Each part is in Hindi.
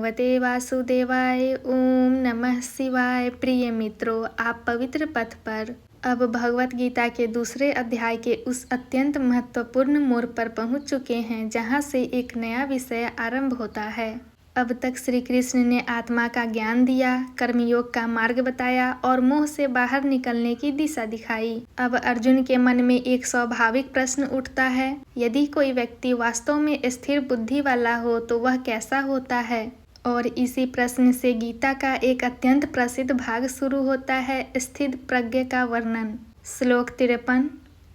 भगवते वासुदेवाय। ओम नमः शिवाय। प्रिय मित्रों, आप पवित्र पथ पर अब भगवत गीता के दूसरे अध्याय के उस अत्यंत महत्वपूर्ण मोड़ पर पहुंच चुके हैं जहां से एक नया विषय आरंभ होता है। अब तक श्री कृष्ण ने आत्मा का ज्ञान दिया, कर्मयोग का मार्ग बताया और मोह से बाहर निकलने की दिशा दिखाई। अब अर्जुन के मन में एक स्वाभाविक प्रश्न उठता है, यदि कोई व्यक्ति वास्तव में स्थिर बुद्धि वाला हो तो वह कैसा होता है। और इसी प्रश्न से गीता का एक अत्यंत प्रसिद्ध भाग शुरू होता है, स्थित प्रज्ञ का वर्णन। श्लोक 53।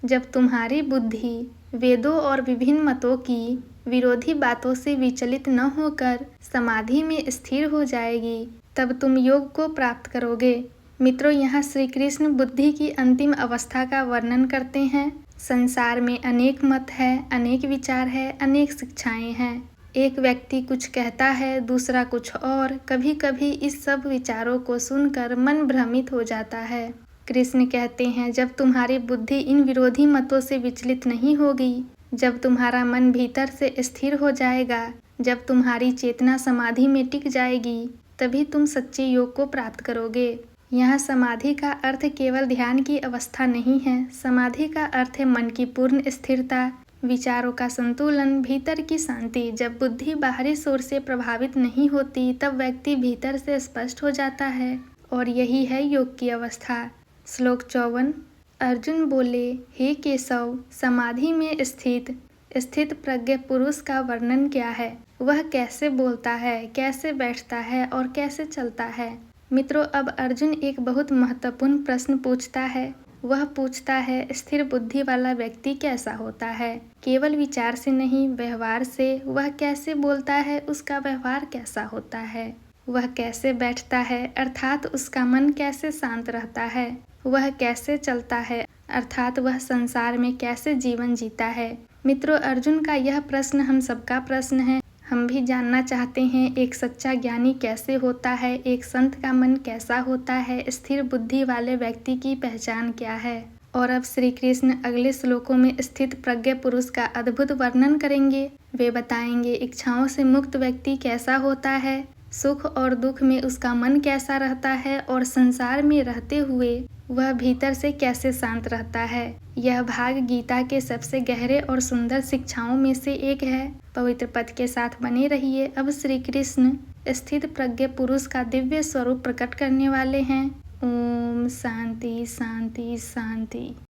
जब तुम्हारी बुद्धि वेदों और विभिन्न मतों की विरोधी बातों से विचलित न होकर समाधि में स्थिर हो जाएगी, तब तुम योग को प्राप्त करोगे। मित्रों, यहाँ श्री कृष्ण बुद्धि की अंतिम अवस्था का वर्णन करते हैं। संसार में अनेक मत है, अनेक विचार है, अनेक शिक्षाएं हैं। एक व्यक्ति कुछ कहता है, दूसरा कुछ और। कभी कभी इस सब विचारों को सुनकर मन भ्रमित हो जाता है। कृष्ण कहते हैं, जब तुम्हारी बुद्धि इन विरोधी मतों से विचलित नहीं होगी, जब तुम्हारा मन भीतर से स्थिर हो जाएगा, जब तुम्हारी चेतना समाधि में टिक जाएगी, तभी तुम सच्चे योग को प्राप्त करोगे। यहाँ समाधि का अर्थ केवल ध्यान की अवस्था नहीं है। समाधि का अर्थ है मन की पूर्ण स्थिरता, विचारों का संतुलन, भीतर की शांति। जब बुद्धि बाहरी शोर से प्रभावित नहीं होती, तब व्यक्ति भीतर से स्पष्ट हो जाता है और यही है योग की अवस्था। श्लोक 54। अर्जुन बोले, हे केशव, समाधि में स्थित प्रज्ञ पुरुष का वर्णन क्या है? वह कैसे बोलता है, कैसे बैठता है और कैसे चलता है? मित्रों, अब अर्जुन एक बहुत महत्वपूर्ण प्रश्न पूछता है। वह पूछता है, स्थिर बुद्धि वाला व्यक्ति कैसा होता है? केवल विचार से नहीं, व्यवहार से। वह कैसे बोलता है, उसका व्यवहार कैसा होता है? वह कैसे बैठता है, अर्थात उसका मन कैसे शांत रहता है? वह कैसे चलता है, अर्थात वह संसार में कैसे जीवन जीता है? मित्रों, अर्जुन का यह प्रश्न हम सबका प्रश्न है। हम भी जानना चाहते हैं, एक सच्चा ज्ञानी कैसे होता है, एक संत का मन कैसा होता है, स्थिर बुद्धि वाले व्यक्ति की पहचान क्या है। और अब श्री कृष्ण अगले श्लोकों में स्थित प्रज्ञ पुरुष का अद्भुत वर्णन करेंगे। वे बताएंगे इच्छाओं से मुक्त व्यक्ति कैसा होता है, सुख और दुख में उसका मन कैसा रहता है और संसार में रहते हुए वह भीतर से कैसे शांत रहता है। यह भाग गीता के सबसे गहरे और सुंदर शिक्षाओं में से एक है। पवित्र पथ के साथ बने रहिए। अब श्री कृष्ण स्थित प्रज्ञ पुरुष का दिव्य स्वरूप प्रकट करने वाले हैं। ओम शांति शांति शांति।